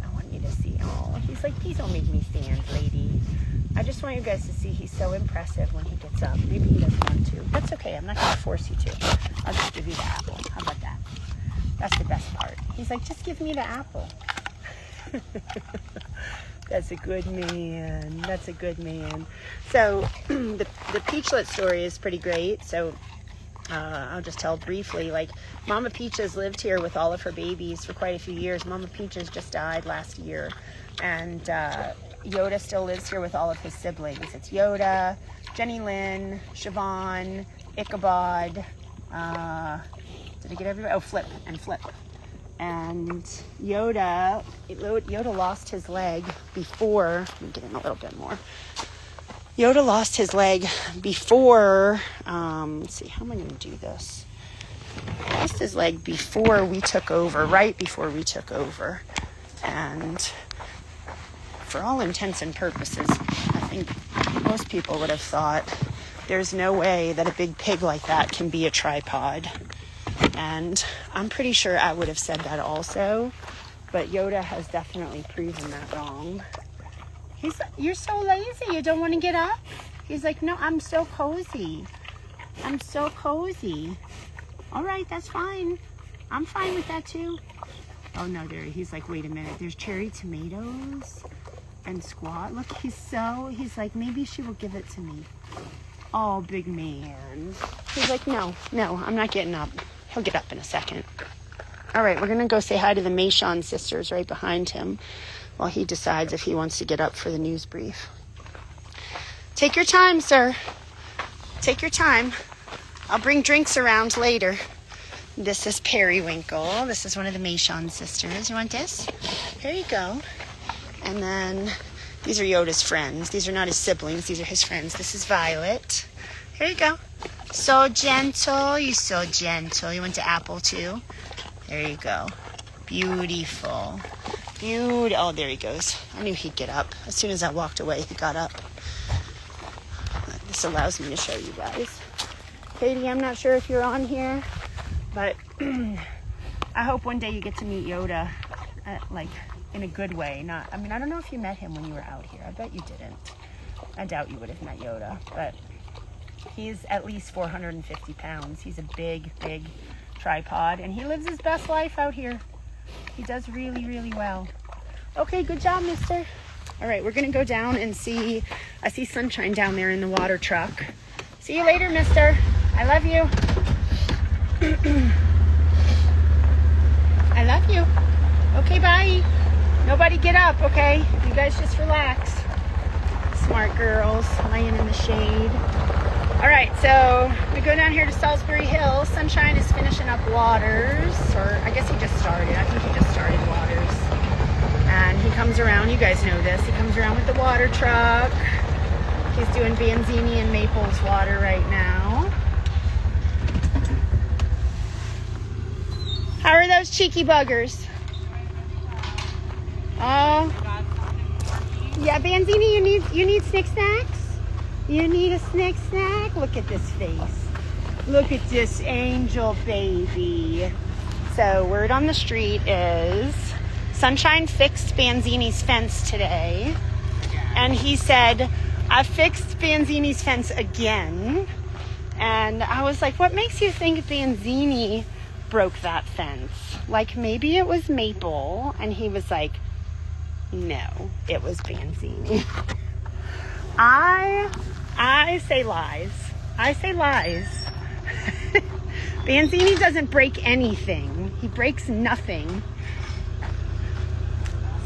I want you to see, oh, he's like, please don't make me stand, lady. I just want you guys to see he's so impressive when he gets up. Maybe he doesn't want to. That's okay, I'm not going to force you to. I'll just give you the apple. How about that? That's the best part. He's like, just give me the apple. That's a good man. So the Peachlet story is pretty great. So I'll just tell briefly, like, Mama Peaches lived here with all of her babies for quite a few years. Mama Peaches just died last year. And Yoda still lives here with all of his siblings. It's Yoda, Jenny Lynn, Siobhan, Ichabod, did I get everybody? Oh, Flip. And Yoda lost his leg before, let me get in a little bit more. Yoda lost his leg before, let's see, how am I going to do this? Lost his leg before we took over, right before we took over. And for all intents and purposes, I think most people would have thought there's no way that a big pig like that can be a tripod. And I'm pretty sure I would have said that also, but Yoda has definitely proven that wrong. He's like, you're so lazy, you don't want to get up? He's like, no, I'm so cozy. I'm so cozy. All right, that's fine. I'm fine with that too. Oh no, he's like, wait a minute, there's cherry tomatoes and squash. Look, he's like, maybe she will give it to me. Oh, big man. He's like, no, I'm not getting up. He'll get up in a second. All right, we're going to go say hi to the Mashon sisters right behind him while he decides if he wants to get up for the news brief. Take your time, sir. Take your time. I'll bring drinks around later. This is Periwinkle. This is one of the Mashon sisters. You want this? Here you go. And then these are Yoda's friends. These are not his siblings. These are his friends. This is Violet. Here you go. So gentle. You're so gentle. You want the apple too? There you go. Beautiful. Oh, there he goes. I knew he'd get up. As soon as I walked away, he got up. This allows me to show you guys. Katie, I'm not sure if you're on here, but I hope one day you get to meet Yoda, like in a good way. I don't know if you met him when you were out here. I bet you didn't. I doubt you would have met Yoda, but he's at least 450 pounds. He's a big, big tripod, and he lives his best life out here. He does really, really well. Okay, good job, mister. All right, we're going to go down and see. I see Sunshine down there in the water truck. See you later, mister. I love you. I love you. Okay, bye. Nobody get up, okay? You guys just relax. Smart girls laying in the shade. All right, so we go down here to Salisbury Hill. Sunshine is finishing up Waters, or I guess he just started. I think he just started Waters. And he comes around, you guys know this, he comes around with the water truck. He's doing Banzini and Maple's water right now. How are those cheeky buggers? Oh, yeah, Banzini, you need snack snacks? You need a snack? Look at this face. Look at this angel baby. So word on the street is Sunshine fixed Banzini's fence today. And he said, I fixed Banzini's fence again. And I was like, what makes you think Banzini broke that fence? Like maybe it was Maple. And he was like, no, it was Banzini. I say lies. I say lies. Banzini doesn't break anything. He breaks nothing.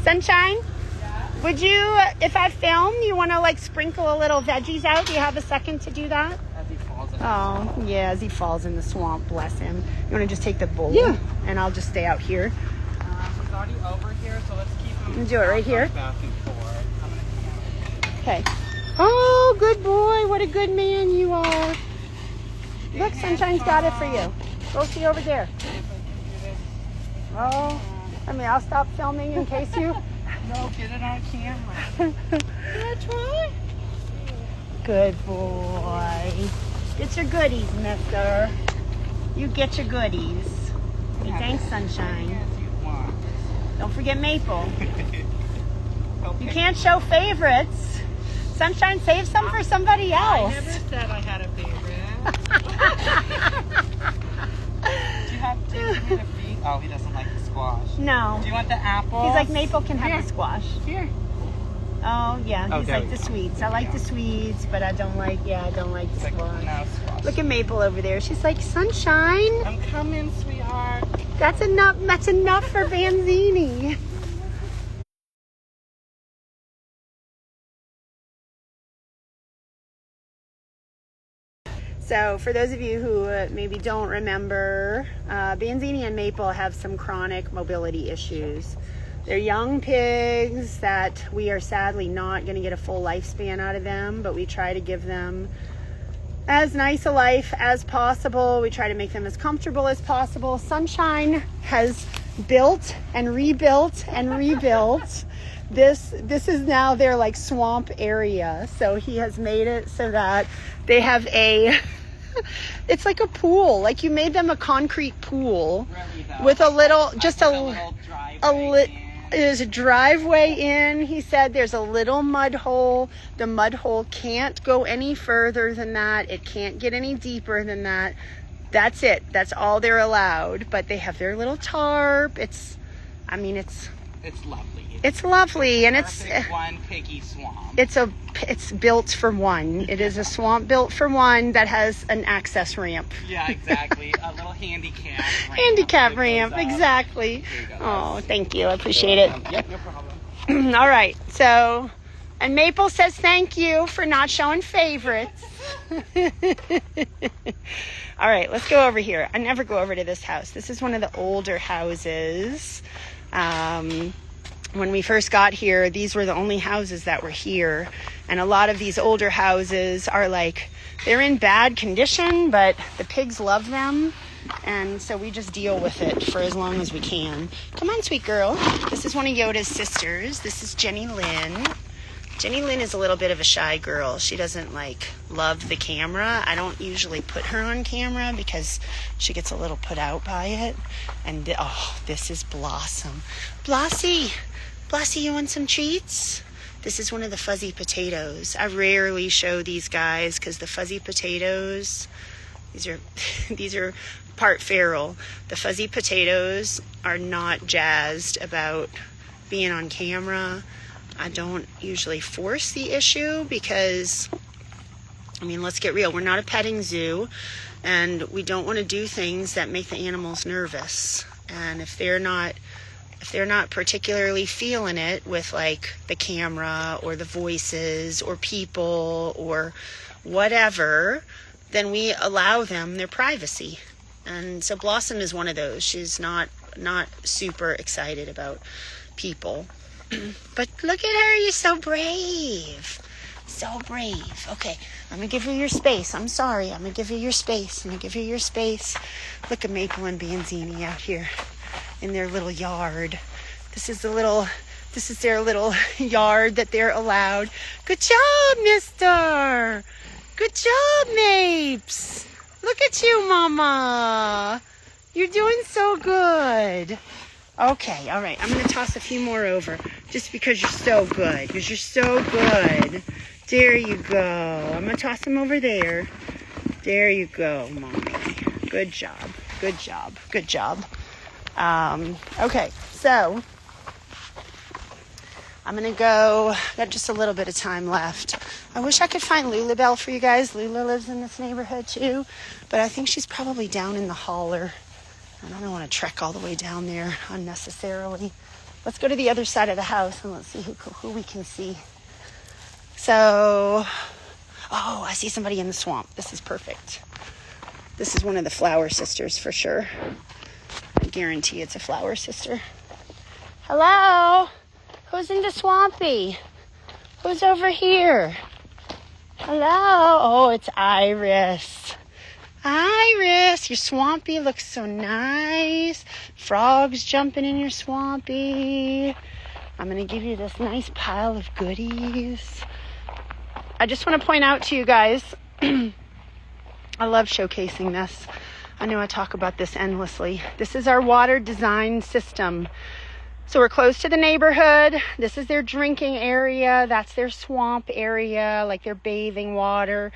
Sunshine? Yeah? Would you, if I film, you want to like sprinkle a little veggies out? Do you have a second to do that? As he falls in as he falls in the swamp, bless him. You want to just take the bowl? Yeah. And I'll just stay out here. He's already over here, so let's keep him. Do it right here. Back and forth. I'm gonna Okay. Oh, good boy. What a good man you are. Look, Sunshine's got it for you. Go see over there. Oh, I'll stop filming in case you... No, get it on camera. That's right. Good boy. Get your goodies, mister. You get your goodies. Hey, thanks, Sunshine. Don't forget Maple. You can't show favorites. Sunshine, save some for somebody else. I never said I had a favorite. Do you have to feed? Oh, he doesn't like the squash. No. Do you want the apple? He's like, Maple can have the squash. Here. Oh, yeah. He's Okay. like the sweets. I like the sweets, but I don't like the squash. No squash. Look at Maple over there. She's like, Sunshine. I'm coming, sweetheart. That's enough for Banzini. So for those of you who maybe don't remember, Banzini and Maple have some chronic mobility issues. They're young pigs that we are sadly not going to get a full lifespan out of them, but we try to give them as nice a life as possible. We try to make them as comfortable as possible. Sunshine has built and rebuilt and rebuilt. This is now their like swamp area. So he has made it so that they have it's like a pool. Like you made them a concrete pool with a little, there's a driveway in. He said there's a little mud hole. The mud hole can't go any further than that. It can't get any deeper than that. That's it. That's all they're allowed. But they have their little tarp. It's lovely. It's lovely, and it's one piggy swamp. It's built for one. It is a swamp built for one that has an access ramp. Yeah, exactly. A little handicap ramp. Exactly. Oh, thank you. I appreciate it. Yep, no problem. All right. So, and Maple says thank you for not showing favorites. All right, let's go over here. I never go over to this house. This is one of the older houses. When we first got here, these were the only houses that were here. And a lot of these older houses are like, they're in bad condition, but the pigs love them. And so we just deal with it for as long as we can. Come on, sweet girl. This is one of Yoda's sisters. This is Jenny Lynn. Jenny Lynn is a little bit of a shy girl. She doesn't love the camera. I don't usually put her on camera because she gets a little put out by it. And this is Blossom. Blossie, you want some treats? This is one of the fuzzy potatoes. I rarely show these guys because the fuzzy potatoes, these are part feral. The fuzzy potatoes are not jazzed about being on camera. I don't usually force the issue because, let's get real. We're not a petting zoo, and we don't want to do things that make the animals nervous. And if they're not particularly feeling it with the camera or the voices or people or whatever, then we allow them their privacy. And so Blossom is one of those. She's not super excited about people. But look at her, you're so brave. So brave. Okay, I'm going to give you your space. I'm sorry. I'm going to give you your space. Look at Maple and Banzini out here in their little yard. This is their little yard that they're allowed. Good job, mister. Good job, Mapes. Look at you, mama. You're doing so good. Okay, all right. I'm going to toss a few more over just because you're so good. There you go. I'm going to toss them over there. There you go, mommy. Good job. Okay, so I'm going to go. Got just a little bit of time left. I wish I could find Lulabelle for you guys. Lula lives in this neighborhood too, but I think she's probably down in the holler. And I don't want to trek all the way down there unnecessarily. Let's go to the other side of the house and let's see who we can see. So, I see somebody in the swamp. This is perfect. This is one of the flower sisters for sure. I guarantee it's a flower sister. Hello? Who's in the swampy? Who's over here? Hello? Oh, it's Iris. Iris, your swampy looks so nice. Frogs jumping in your swampy. I'm going to give you this nice pile of goodies. I just want to point out to you guys, I love showcasing this. I know I talk about this endlessly. This is our water design system. So we're close to the neighborhood. This is their drinking area. That's their swamp area, like their bathing water.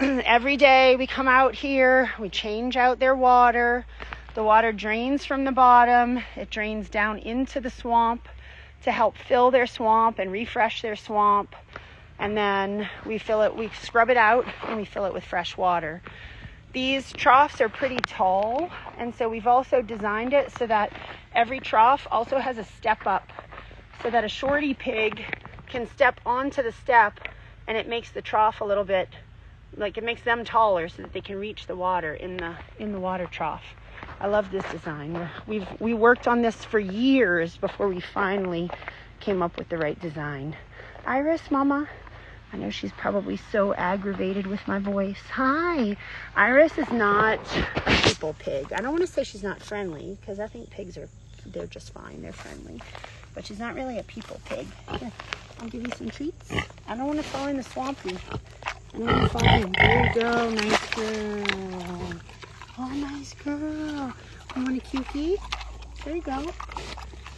Every day we come out here, we change out their water. The water drains from the bottom. It drains down into the swamp to help fill their swamp and refresh their swamp. And then we scrub it out and we fill it with fresh water. These troughs are pretty tall, and so we've also designed it so that every trough also has a step up so that a shorty pig can step onto the step, and it makes the trough a little bit, it makes them taller so that they can reach the water in the water trough. I love this design. We worked on this for years before we finally came up with the right design. Iris, mama. I know she's probably so aggravated with my voice. Hi. Iris is not a people pig. I don't want to say she's not friendly because I think pigs are they're just fine. They're friendly. But she's not really a people pig. Here, I'll give you some treats. I don't want to fall in the swampy. I don't want to fall in. There you go. Nice girl. Oh, nice girl. You want a cutie? There you go.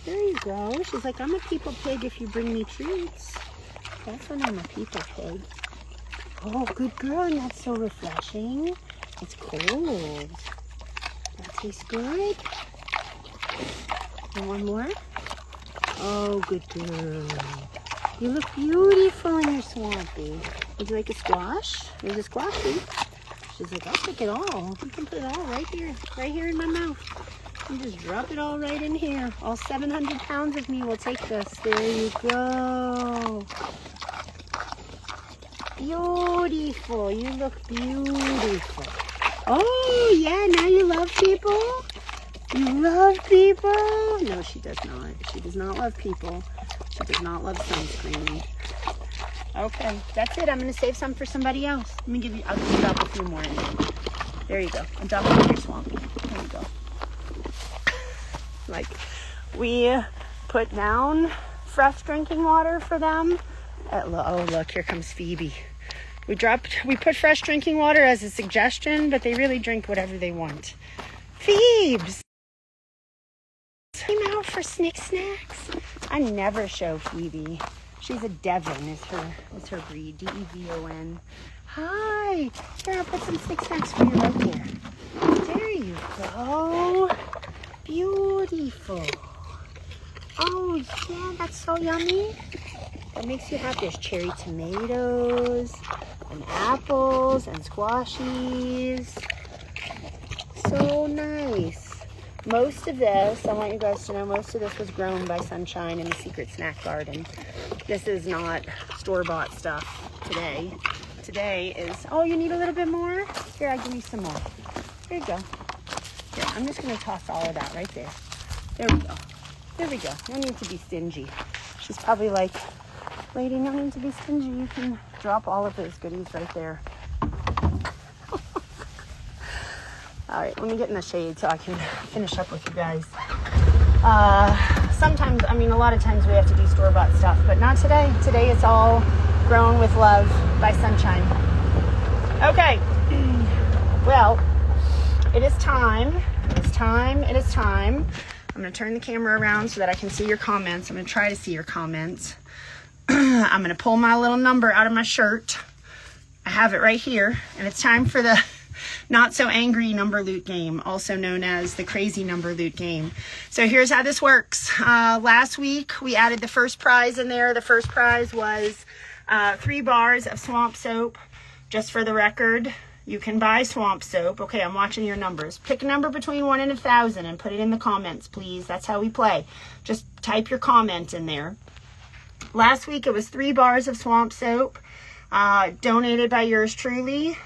There you go. She's like, I'm a people pig if you bring me treats. That's when I'm a people pig. Oh, good girl. And that's so refreshing. It's cold. That tastes good. And one more. Oh, good girl. You look beautiful in your swampy. Would you like a squash? There's a squashy. She's like, I'll take it all. You can put it all right here in my mouth. You just drop it all right in here. All 700 pounds of me will take this. There you go. Beautiful. You look beautiful. Oh, yeah, now you love people? You love people? No, she does not. She does not love people. She does not love sunscreen. Okay, that's it. I'm going to save some for somebody else. Let me give you, I'll drop a few more in there. There you go. I'll drop it in your swampy. There you go. Like, we put down fresh drinking water for them. Oh, look, here comes Pheebee. We put fresh drinking water as a suggestion, but they really drink whatever they want. Pheebes! Came out for snick snacks. I never show Pheebee. She's a Devon, is her breed. D-E-V-O-N. Hi. Here, I'll put some snick snacks for you right there. There you go. Beautiful. Oh, yeah, that's so yummy. What makes you happy? There's cherry tomatoes and apples and squashies. So nice. Most of this, I want you guys to know, most of this was grown by Sunshine in the Secret Snack Garden. This is not store-bought stuff today. Today is, oh, you need a little bit more? Here, I'll give you some more. There you go. Here, I'm just going to toss all of that right there. There we go. There we go. No need to be stingy. She's probably like, lady, no need to be stingy. You can drop all of those goodies right there. All right, let me get in the shade so I can finish up with you guys. Sometimes, I mean, a lot of times we have to do store-bought stuff, but not today. Today it's all grown with love by Sunshine. Okay, well, it is time. It is time. It is time. I'm going to turn the camera around so that I can see your comments. I'm going to try to see your comments. I'm going to pull my little number out of my shirt. I have it right here, and it's time for the Not So Angry number loot game, also known as the crazy number loot game. So here's how this works. Last week we added the first prize in there. The first prize was 3 bars of swamp soap. Just for the record, you can buy swamp soap. Okay, I'm watching your numbers. Pick a number between 1 and 1,000 and put it in the comments, please. That's how we play. Just type your comment in there. Last week it was 3 bars of swamp soap, donated by yours truly.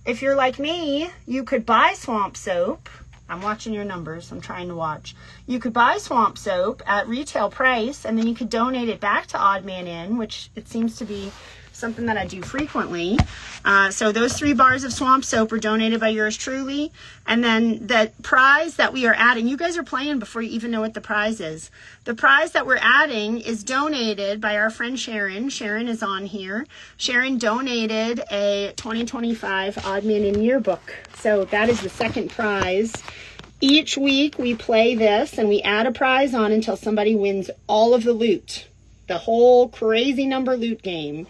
If you're like me, you could buy swamp soap. I'm watching your numbers. I'm trying to watch. You could buy swamp soap at retail price, and then you could donate it back to Odd Man In, which it seems to be something that I do frequently. So those 3 bars of swamp soap were donated by yours truly. And then the prize that we are adding, you guys are playing before you even know what the prize is. The prize that we're adding is donated by our friend Sharon. Sharon is on here. Sharon donated a 2025 Odd Man In Yearbook. So that is the second prize. Each week we play this and we add a prize on until somebody wins all of the loot. The whole crazy number loot game.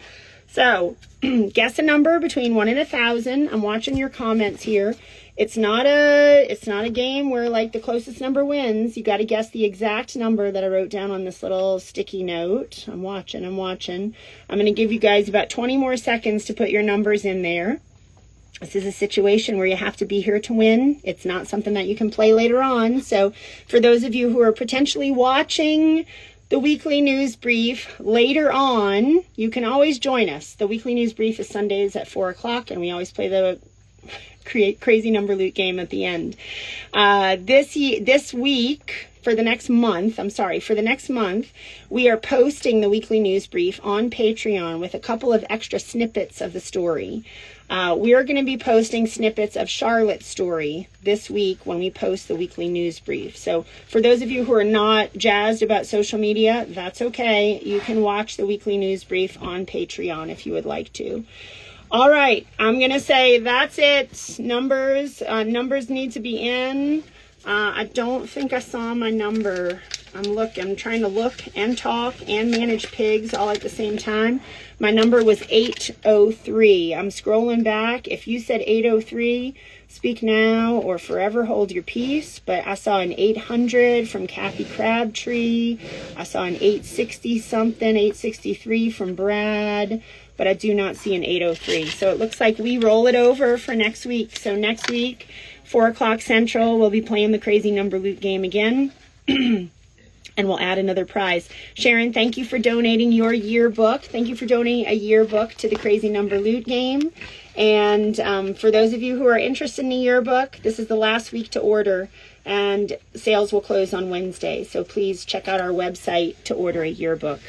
So, guess a number between 1 and 1,000. I'm watching your comments here. It's not a game where like the closest number wins. You got to guess the exact number that I wrote down on this little sticky note. I'm watching. I'm going to give you guys about 20 more seconds to put your numbers in there. This is a situation where you have to be here to win. It's not something that you can play later on. So, for those of you who are potentially watching the weekly news brief later on, you can always join us. The weekly news brief is Sundays at 4 o'clock, and we always play the crazy number loot game at the end. This week, for the next month, we are posting the weekly news brief on Patreon with a couple of extra snippets of the story. We are going to be posting snippets of Charlotte's story this week when we post the weekly news brief. So for those of you who are not jazzed about social media, that's okay. You can watch the weekly news brief on Patreon if you would like to. All right, I'm going to say that's it. Numbers need to be in. I don't think I saw my number. I'm trying to look and talk and manage pigs all at the same time. My number was 803. I'm scrolling back. If you said 803, speak now or forever hold your peace. But I saw an 800 from Kathy Crabtree. I saw an 860 something, 863 from Brad. But I do not see an 803. So it looks like we roll it over for next week. So next week, 4 o'clock Central, we'll be playing the Crazy Number Loot game again. And we'll add another prize. Sharon, thank you for donating your yearbook. Thank you for donating a yearbook to the Crazy Number Loot game. And for those of you who are interested in the yearbook, this is the last week to order. And sales will close on Wednesday. So please check out our website to order a yearbook.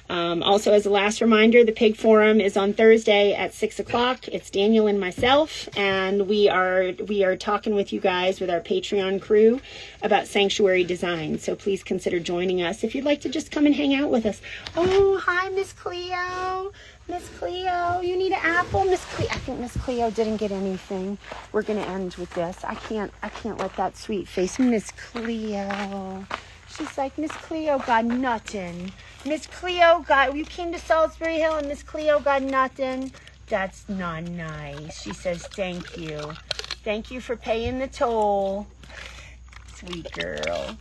Also, as a last reminder, the Pig Forum is on Thursday at 6 o'clock. It's Daniel and myself, and we are talking with you guys, with our Patreon crew, about sanctuary design. So please consider joining us if you'd like to just come and hang out with us. Oh, hi, Miss Cleo. Miss Cleo, you need an apple? Miss Cleo, I think Miss Cleo didn't get anything. We're going to end with this. I can't let that sweet face. Miss Cleo. She's like, Miss Cleo got nothing. Miss Cleo you came to Salisbury Hill and Miss Cleo got nothing. That's not nice. She says, thank you. Thank you for paying the toll. Sweet girl.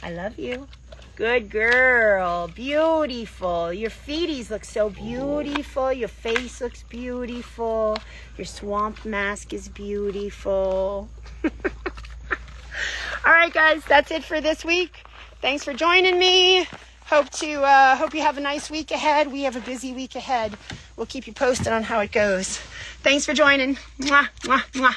I love you. Good girl. Beautiful. Your feeties look so beautiful. Your face looks beautiful. Your swamp mask is beautiful. All right, guys, that's it for this week. Thanks for joining me. Hope you have a nice week ahead. We have a busy week ahead. We'll keep you posted on how it goes. Thanks for joining. Mwah, mwah, mwah.